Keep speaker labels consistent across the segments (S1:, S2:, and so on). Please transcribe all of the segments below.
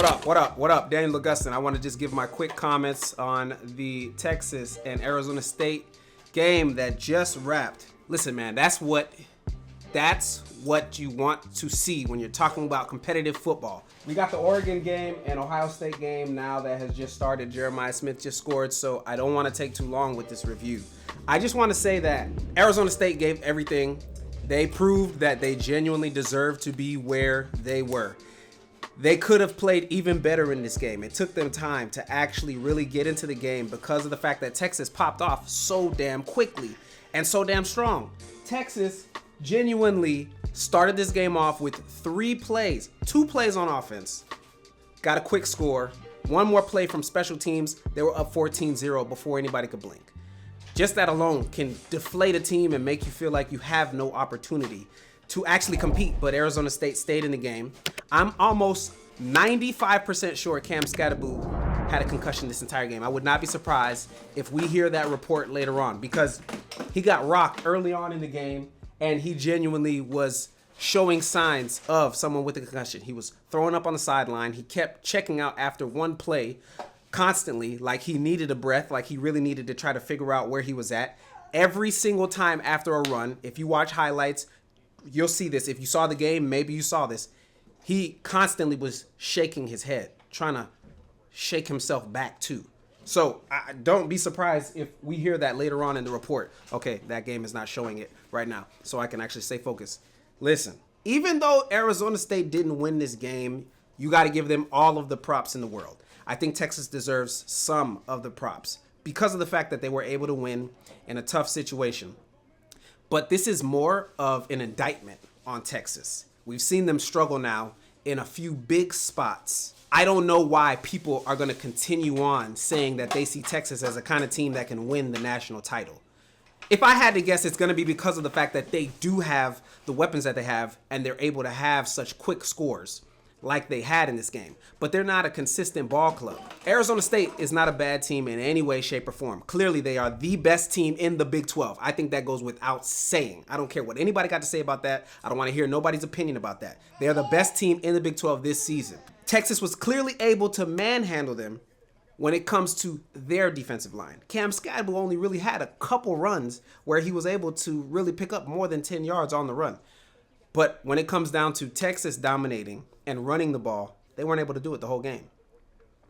S1: What up? Daniel Augustin. I want to just give my quick comments on the Texas and Arizona State game that just wrapped. Listen, man, that's what you want to see when you're talking about competitive football. We got the Oregon game and Ohio State game now that has just started. Jeremiah Smith just scored, so I don't want to take too long with this review. I just want to say that Arizona State gave everything. They proved that they genuinely deserve to be where they were. They could have played even better in this game. It took them time to actually really get into the game because of the fact that Texas popped off so damn quickly and so damn strong. Texas genuinely started this game off with 2 plays on offense, got a quick score, 1 more play from special teams. They were up 14-0 before anybody could blink. Just that alone can deflate a team and make you feel like you have no opportunity to actually compete, but Arizona State stayed in the game. I'm almost 95% sure Cam Skattebo had a concussion this entire game. I would not be surprised if we hear that report later on because he got rocked early on in the game and he genuinely was showing signs of someone with a concussion. He was throwing up on the sideline. He kept checking out after 1 play constantly, like he needed a breath, like he really needed to try to figure out where he was at. Every single time after a run, if you watch highlights, you'll see this. If you saw the game, maybe you saw this. He constantly was shaking his head, trying to shake himself back too. So don't be surprised if we hear that later on in the report. Okay, that game is not showing it right now, so I can actually stay focused. Listen, even though Arizona State didn't win this game, you got to give them all of the props in the world. I think Texas deserves some of the props because of the fact that they were able to win in a tough situation. But this is more of an indictment on Texas. We've seen them struggle now in a few big spots. I don't know why people are going to continue on saying that they see Texas as a kind of team that can win the national title. If I had to guess, it's going to be because of the fact that they do have the weapons that they have and they're able to have such quick scores like they had in this game. But they're not a consistent ball club. Arizona State is not a bad team in any way, shape, or form. Clearly, they are the best team in the Big 12. I think that goes without saying. I don't care what anybody got to say about that. I don't want to hear nobody's opinion about that. They are the best team in the Big 12 this season. Texas was clearly able to manhandle them when it comes to their defensive line. Cam Skattebo only really had a couple runs where he was able to really pick up more than 10 yards on the run. But when it comes down to Texas dominating and running the ball, they weren't able to do it the whole game.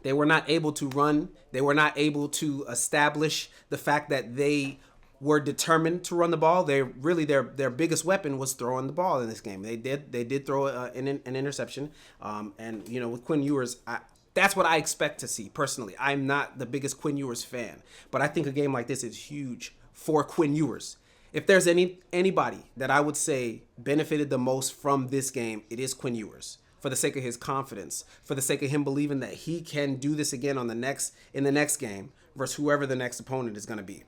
S1: They were not able to run. They were not able to establish the fact that they were determined to run the ball. Their biggest weapon was throwing the ball in this game. They did throw an interception. And with Quinn Ewers, that's what I expect to see personally. I'm not the biggest Quinn Ewers fan, but I think a game like this is huge for Quinn Ewers. If there's anybody that I would say benefited the most from this game, it is Quinn Ewers. For the sake of his confidence, for the sake of him believing that he can do this again in the next game versus whoever the next opponent is going to be.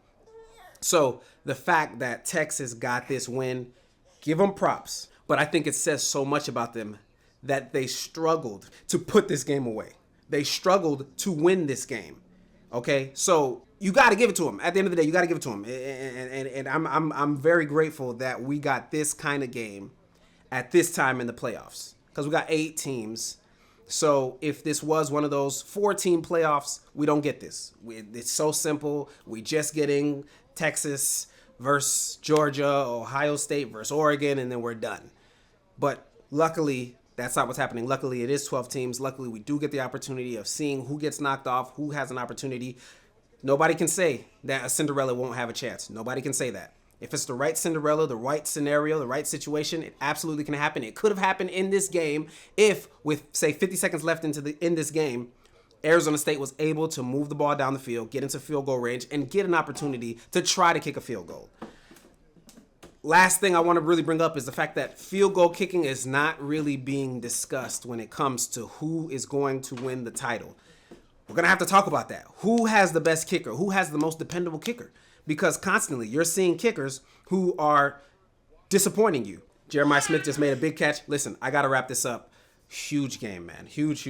S1: So the fact that Texas got this win, give them props. But I think it says so much about them that they struggled to put this game away. They struggled to win this game. Okay, so you got to give it to them. At the end of the day, you got to give it to them. And I'm very grateful that we got this kind of game at this time in the playoffs. Because we got 8 teams. So if this was one of those 4-team playoffs, we don't get this. It's so simple. We just getting Texas versus Georgia, Ohio State versus Oregon, and then we're done. But luckily, that's not what's happening. Luckily, it is 12 teams. Luckily, we do get the opportunity of seeing who gets knocked off, who has an opportunity. Nobody can say that a Cinderella won't have a chance. Nobody can say that. If it's the right Cinderella, the right scenario, the right situation, it absolutely can happen. It could have happened in this game if, with, say, 50 seconds left in this game, Arizona State was able to move the ball down the field, get into field goal range, and get an opportunity to try to kick a field goal. Last thing I want to really bring up is the fact that field goal kicking is not really being discussed when it comes to who is going to win the title. We're going to have to talk about that. Who has the best kicker? Who has the most dependable kicker? Because constantly you're seeing kickers who are disappointing you. Jeremiah Smith just made a big catch. Listen, I got to wrap this up. Huge game, man. Huge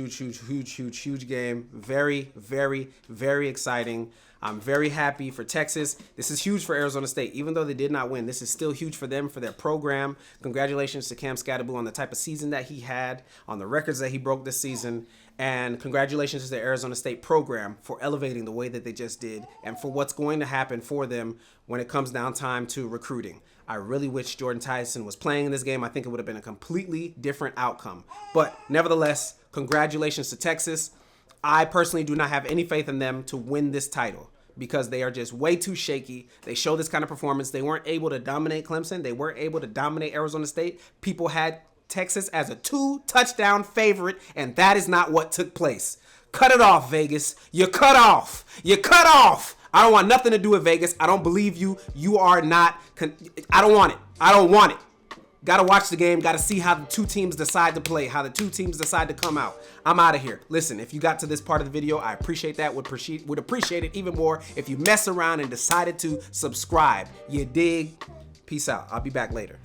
S1: game. Very, very, very exciting. I'm very happy for Texas. This is huge for Arizona State. Even though they did not win, this is still huge for them, for their program. Congratulations to Cam Skattebo on the type of season that he had, on the records that he broke this season. And congratulations to the Arizona State program for elevating the way that they just did and for what's going to happen for them when it comes down time to recruiting. I really wish Jordan Tyson was playing in this game. I think it would have been a completely different outcome. But nevertheless, congratulations to Texas. I personally do not have any faith in them to win this title because they are just way too shaky. They show this kind of performance. They weren't able to dominate Clemson. They weren't able to dominate Arizona State. People had Texas as a 2-touchdown favorite, and that is not what took place. Cut it off, Vegas. You cut off. You cut off. I don't want nothing to do with Vegas. I don't believe you. You are not. I don't want it. I don't want it. Got to watch the game. Got to see how the two teams decide to play, how the two teams decide to come out. I'm out of here. Listen, if you got to this part of the video, I appreciate that. Would appreciate it even more if you mess around and decided to subscribe. You dig? Peace out. I'll be back later.